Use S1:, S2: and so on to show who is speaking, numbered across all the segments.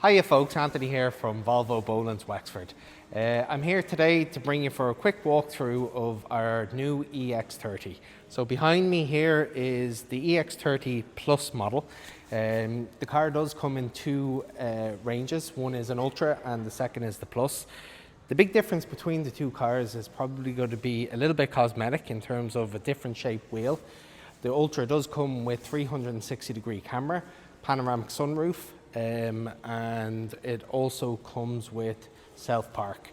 S1: Hiya folks, Anthony here from Volvo Cars Wexford. I'm here today to bring you for a quick walkthrough of our new EX30. So behind me here is the EX30 Plus model. The car does come in two ranges. One is an Ultra and the second is the Plus. The big difference between the two cars is probably going to be a little bit cosmetic in terms of a different shaped wheel. The Ultra does come with 360-degree camera, panoramic sunroof, and it also comes with self-park.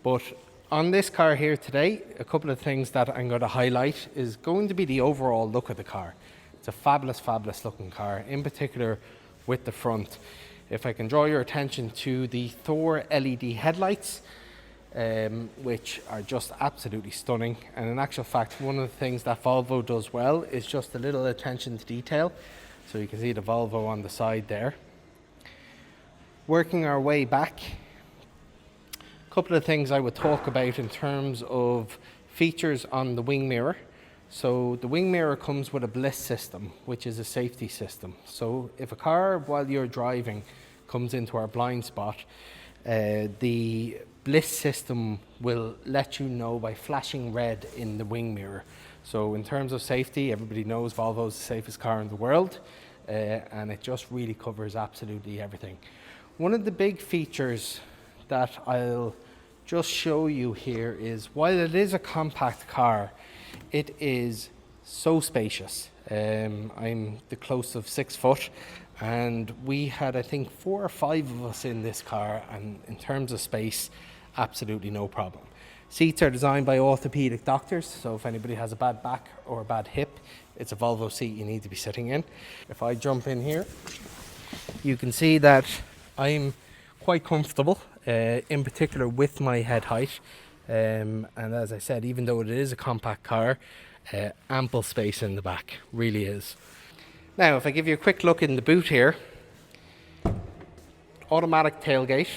S1: But on this car here today, a couple of things that I'm going to highlight is going to be the overall look of the car. It's a fabulous looking car, in particular with the front. If I can draw your attention to the Thor LED headlights, which are just absolutely stunning. And in actual fact, one of the things that Volvo does well is just a little attention to detail. So you can see the Volvo on the side there. Working our way back, a couple of things I would talk about in terms of features on the wing mirror. So the wing mirror comes with a bliss system, which is a safety system. So if a car while you're driving comes into our blind spot, the bliss system will let you know by flashing red in the wing mirror. So in terms of safety, everybody knows Volvo's the safest car in the world, and it just really covers absolutely everything. One of the big features that I'll just show you here is, while it is a compact car, it is so spacious. I'm the close of 6 foot, and we had, I think, 4 or 5 of us in this car, and in terms of space, absolutely no problem. Seats are designed by orthopedic doctors, so if anybody has a bad back or a bad hip, it's a Volvo seat you need to be sitting in. If I jump in here, you can see that I'm quite comfortable, in particular with my head height. And as I said, even though it is a compact car, ample space in the back, really is. Now, if I give you a quick look in the boot here, automatic tailgate.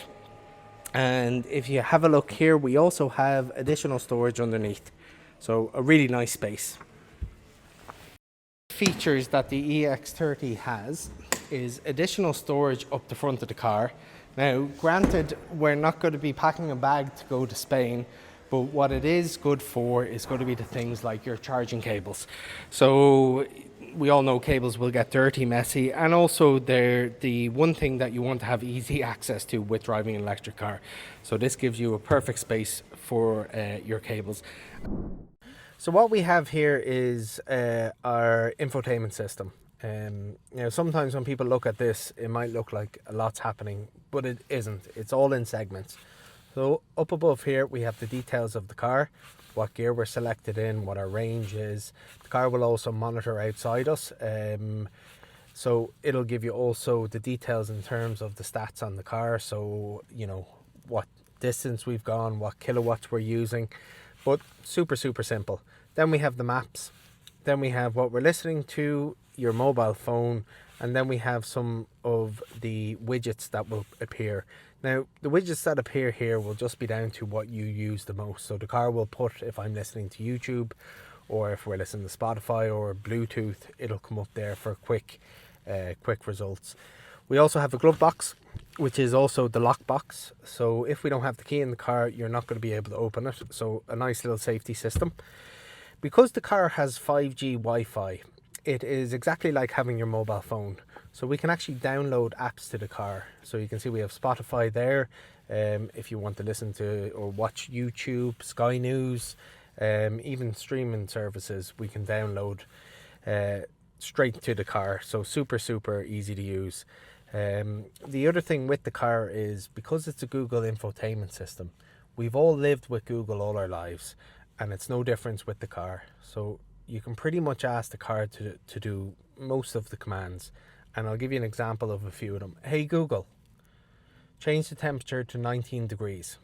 S1: And if you have a look here, we also have additional storage underneath. So a really nice space. Features that the EX30 has is additional storage up the front of the car. Now, granted, we're not going to be packing a bag to go to Spain, but what it is good for is going to be the things like your charging cables. So we all know cables will get dirty, messy, and also they're the one thing that you want to have easy access to with driving an electric car. So this gives you a perfect space for your cables. So what we have here is our infotainment system. Sometimes when people look at this, it might look like a lot's happening, but it isn't. It's all in segments. So up above here, we have the details of the car, what gear we're selected in, what our range is. The car will also monitor outside us. So it'll give you also the details in terms of the stats on the car. So, you know, what distance we've gone, what kilowatts we're using, but super simple. Then we have the maps. Then we have what we're listening to, your mobile phone, and then we have some of the widgets that will appear. Now, the widgets that appear here will just be down to what you use the most. So the car will put, if I'm listening to YouTube, or if we're listening to Spotify or Bluetooth, it'll come up there for quick results. We also have a glove box, which is also the lock box. So if we don't have the key in the car, you're not going to be able to open it. So a nice little safety system. Because the car has 5G Wi-Fi, it is exactly like having your mobile phone. So we can actually download apps to the car. So you can see we have Spotify there. If you want to listen to or watch YouTube, Sky News, even streaming services, we can download straight to the car. So super easy to use. The other thing with the car is, because it's a Google infotainment system, we've all lived with Google all our lives, and it's no difference with the car. So you can pretty much ask the car to do most of the commands, and I'll give you an example of a few of them. Hey Google, change the temperature to 19 degrees.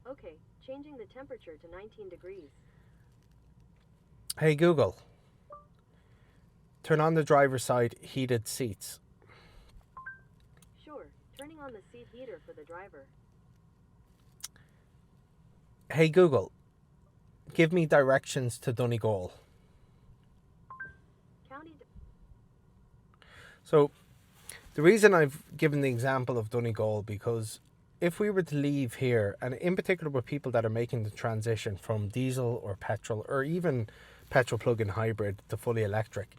S2: Okay, changing the temperature to 19 degrees.
S1: Hey Google, turn on the driver's side heated seats.
S2: Sure, turning on the seat heater for the driver.
S1: Hey Google, give me directions to Donegal. So the reason I've given the example of Donegal, because if we were to leave here, and in particular with people that are making the transition from diesel or petrol or even petrol plug-in hybrid to fully electric,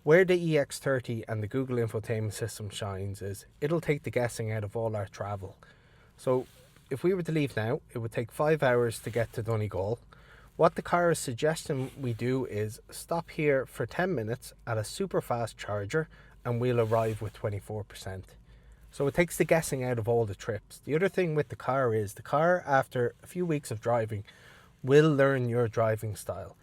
S1: where the EX30 and the Google Infotainment system shines is it'll take the guessing out of all our travel. So if we were to leave now, it would take 5 hours to get to Donegal. What the car is suggesting we do is stop here for 10 minutes at a super fast charger and we'll arrive with 24%. So it takes the guessing out of all the trips. The other thing with the car is the car, after a few weeks of driving, will learn your driving style.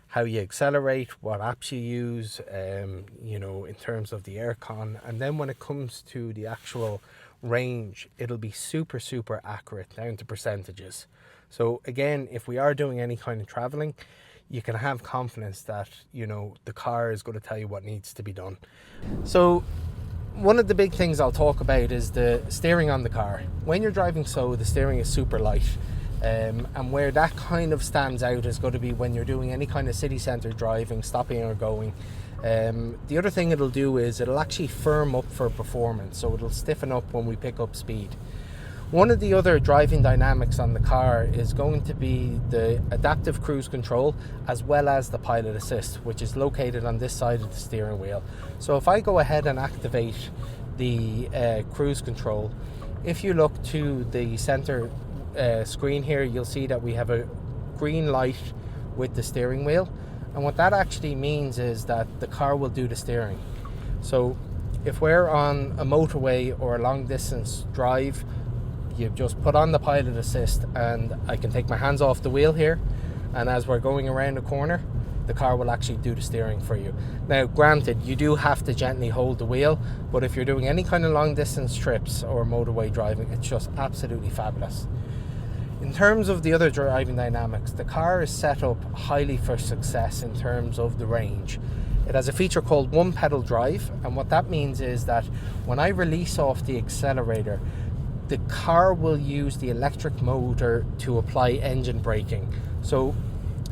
S1: How you accelerate, what apps you use, in terms of the aircon. And then when it comes to the actual range, it'll be super, super accurate down to percentages. So again, if we are doing any kind of traveling, you can have confidence that, the car is going to tell you what needs to be done. So one of the big things I'll talk about is the steering on the car. When you're driving slow, the steering is super light. And where that kind of stands out is going to be when you're doing any kind of city centre driving, stopping or going. The other thing it'll do is it'll actually firm up for performance, so it'll stiffen up when we pick up speed. One of the other driving dynamics on the car is going to be the adaptive cruise control as well as the pilot assist, which is located on this side of the steering wheel. So if I go ahead and activate the cruise control, if you look to the center screen here, you'll see that we have a green light with the steering wheel, and what that actually means is that the car will do the steering. So if we're on a motorway or a long distance drive, you just put on the pilot assist and I can take my hands off the wheel here, and as we're going around the corner, the car will actually do the steering for you. Now granted, you do have to gently hold the wheel, but if you're doing any kind of long distance trips or motorway driving, it's just absolutely fabulous. In terms of the other driving dynamics, the car is set up highly for success in terms of the range. It has a feature called one pedal drive, and what that means is that when I release off the accelerator, the car will use the electric motor to apply engine braking. So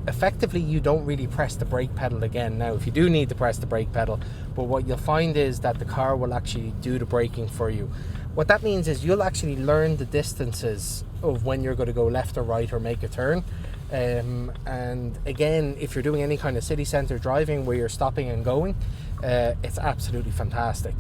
S1: effectively you don't really press the brake pedal again. Now if you do need to press the brake pedal, but what you'll find is that the car will actually do the braking for you. What that means is you'll actually learn the distances of when you're going to go left or right or make a turn. And again, if you're doing any kind of city centre driving where you're stopping and going, it's absolutely fantastic.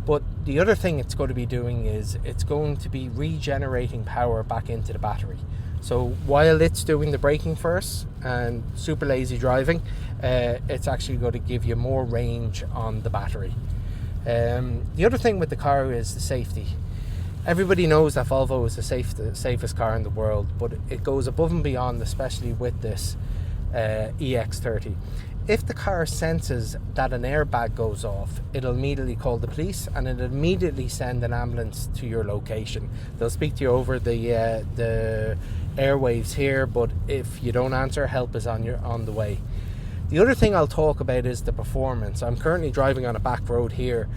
S1: But the other thing it's going to be doing is it's going to be regenerating power back into the battery. So while it's doing the braking for us and super lazy driving, it's actually going to give you more range on the battery. The other thing with the car is the safety. Everybody knows that Volvo is the safest car in the world, but it goes above and beyond, especially with this EX30. If the car senses that an airbag goes off, it'll immediately call the police and it'll immediately send an ambulance to your location. They'll speak to you over the airwaves here, but if you don't answer, help is on the way. The other thing I'll talk about is the performance. I'm currently driving on a back road here.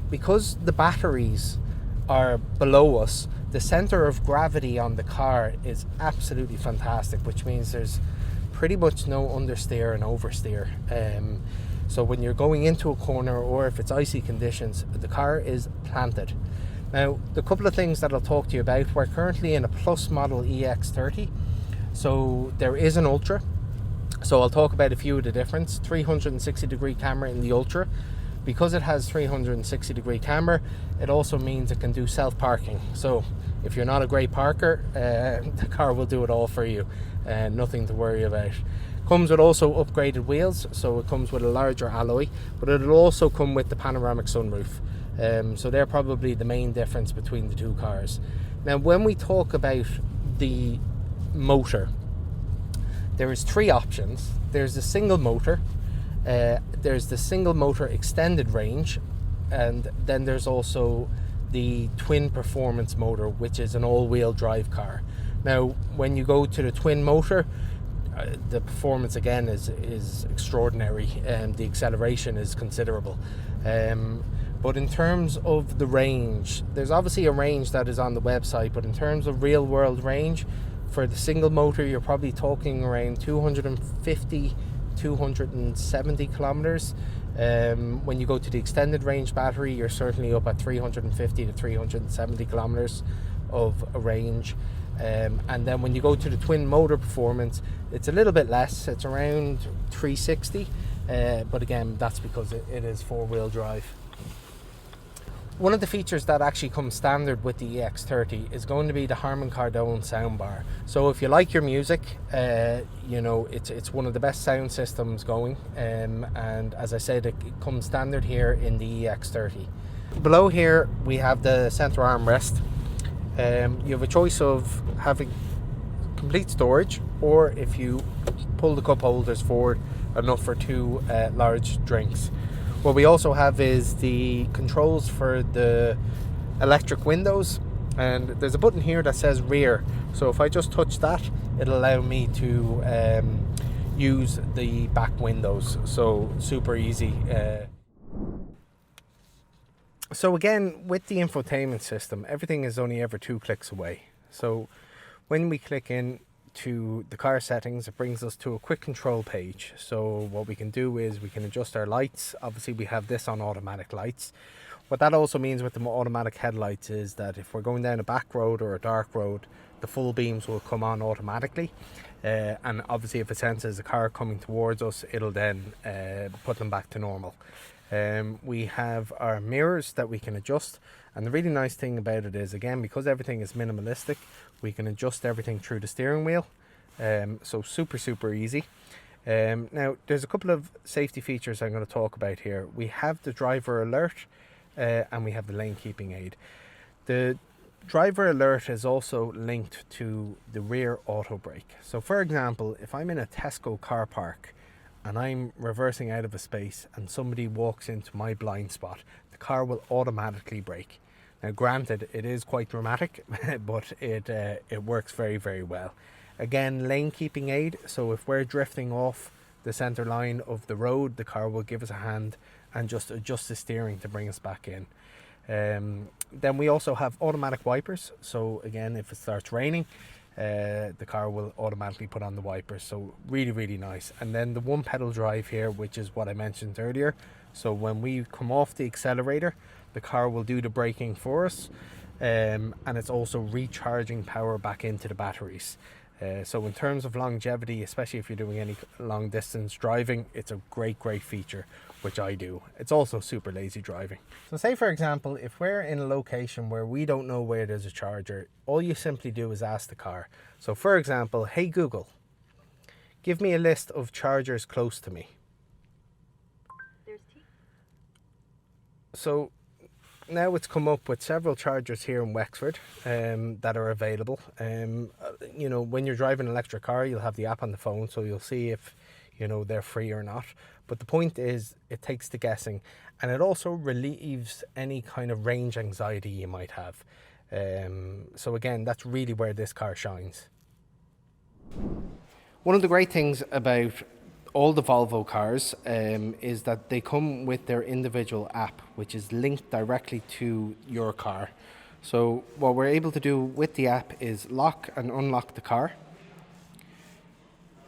S1: Because the batteries are below us, the center of gravity on the car is absolutely fantastic, which means there's pretty much no understeer and oversteer. So when you're going into a corner or if it's icy conditions, the car is planted. Now, the couple of things that I'll talk to you about, we're currently in a Plus model EX30. So there is an Ultra. So I'll talk about a few of the difference. 360 degree camera in the Ultra. Because it has 360 degree camera, it also means it can do self-parking. So if you're not a great parker, the car will do it all for you. Nothing to worry about. Comes with also upgraded wheels, so it comes with a larger alloy, but it'll also come with the panoramic sunroof. So they're probably the main difference between the two cars. Now when we talk about the motor, there is three options. There's the single motor, there's the single motor extended range, and then there's also the twin performance motor, which is an all-wheel drive car. Now when you go to the twin motor, the performance again is extraordinary and the acceleration is considerable. But in terms of the range, there's obviously a range that is on the website, but in terms of real world range, for the single motor you're probably talking around 250 270 kilometers. When you go to the extended range battery, you're certainly up at 350 to 370 kilometers of a range. And then when you go to the twin motor performance, it's a little bit less. It's around 360, but again, that's because it is four-wheel drive. One of the features that actually comes standard with the EX30 is going to be the Harman Kardon soundbar. So if you like your music, you know, it's one of the best sound systems going. And as I said, it comes standard here in the EX30. Below here, we have the center armrest. You have a choice of having complete storage, or if you pull the cup holders forward, enough for two large drinks. What we also have is the controls for the electric windows, and there's a button here that says rear. So if I just touch that, it'll allow me to use the back windows. So super easy. So again, with the infotainment system, everything is only ever 2 clicks away. So when we click in to the car settings, it brings us to a quick control page. So what we can do is we can adjust our lights. Obviously we have this on automatic lights. What that also means with the automatic headlights is that if we're going down a back road or a dark road, the full beams will come on automatically. And obviously if it senses a car coming towards us, it'll then put them back to normal. We have our mirrors that we can adjust, and the really nice thing about it is, again, because everything is minimalistic, we can adjust everything through the steering wheel. So super easy. Now there's a couple of safety features I'm going to talk about here. We have the driver alert and we have the lane keeping aid. The driver alert is also linked to the rear auto brake. So for example, if I'm in a Tesco car park and I'm reversing out of a space and somebody walks into my blind spot, the car will automatically brake. Now granted, it is quite dramatic, but it works very well. Again, lane keeping aid, so if we're drifting off the center line of the road, the car will give us a hand and just adjust the steering to bring us back in. Then we also have automatic wipers, so again, if it starts raining, the car will automatically put on the wipers. So really nice. And then the one pedal drive here, which is what I mentioned earlier. So when we come off the accelerator, the car will do the braking for us, and it's also recharging power back into the batteries. So in terms of longevity, especially if you're doing any long distance driving, it's a great feature, which I do. It's also super lazy driving. So say for example, if we're in a location where we don't know where there's a charger, all you simply do is ask the car. So for example, hey Google, give me a list of chargers close to me. So now it's come up with several chargers here in Wexford that are available. You know, when you're driving an electric car, you'll have the app on the phone, so you'll see if, you know, they're free or not. But the point is, it takes the guessing, and it also relieves any kind of range anxiety you might have. So again, that's really where this car shines. One of the great things about all the Volvo cars is that they come with their individual app, which is linked directly to your car. So what we're able to do with the app is lock and unlock the car.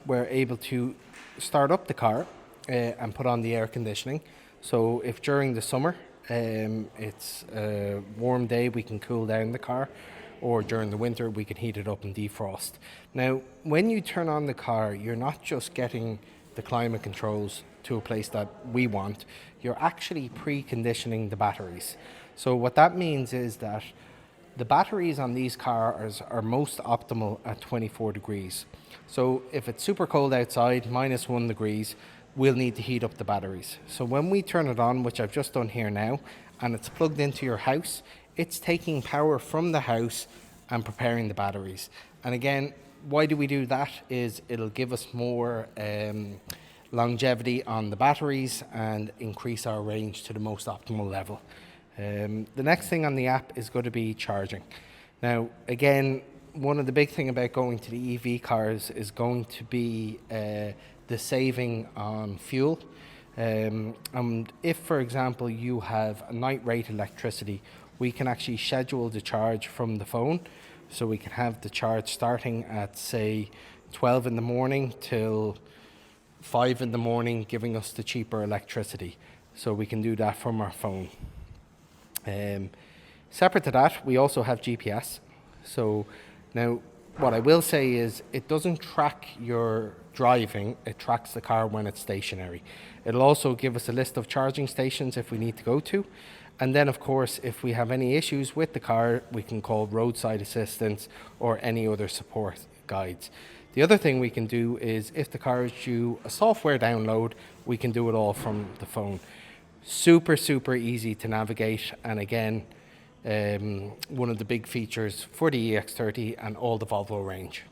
S1: We're able to start up the car and put on the air conditioning. So if during the summer it's a warm day, we can cool down the car, or during the winter we can heat it up and defrost. Now when you turn on the car, you're not just getting the climate controls to a place that we want, you're actually preconditioning the batteries. So what that means is that the batteries on these cars are most optimal at 24 degrees. So if it's super cold outside, -1 degrees, we'll need to heat up the batteries. So when we turn it on, which I've just done here now, and it's plugged into your house, it's taking power from the house and preparing the batteries. And again, why do we do that? Is it'll give us more longevity on the batteries and increase our range to the most optimal level. The next thing on the app is going to be charging. Now again, one of the big thing about going to the EV cars is going to be the saving on fuel. And if for example you have a night rate electricity, we can actually schedule the charge from the phone. So we can have the charge starting at say 12 in the morning till 5 in the morning, giving us the cheaper electricity. So we can do that from our phone. Separate to that, we also have GPS. So now what I will say is it doesn't track your driving, it tracks the car when it's stationary. It'll also give us a list of charging stations if we need to go to. And then of course, if we have any issues with the car, we can call roadside assistance or any other support guides. The other thing we can do is if the car is due a software download, we can do it all from the phone. Super, super easy to navigate. And again, one of the big features for the EX30 and all the Volvo range.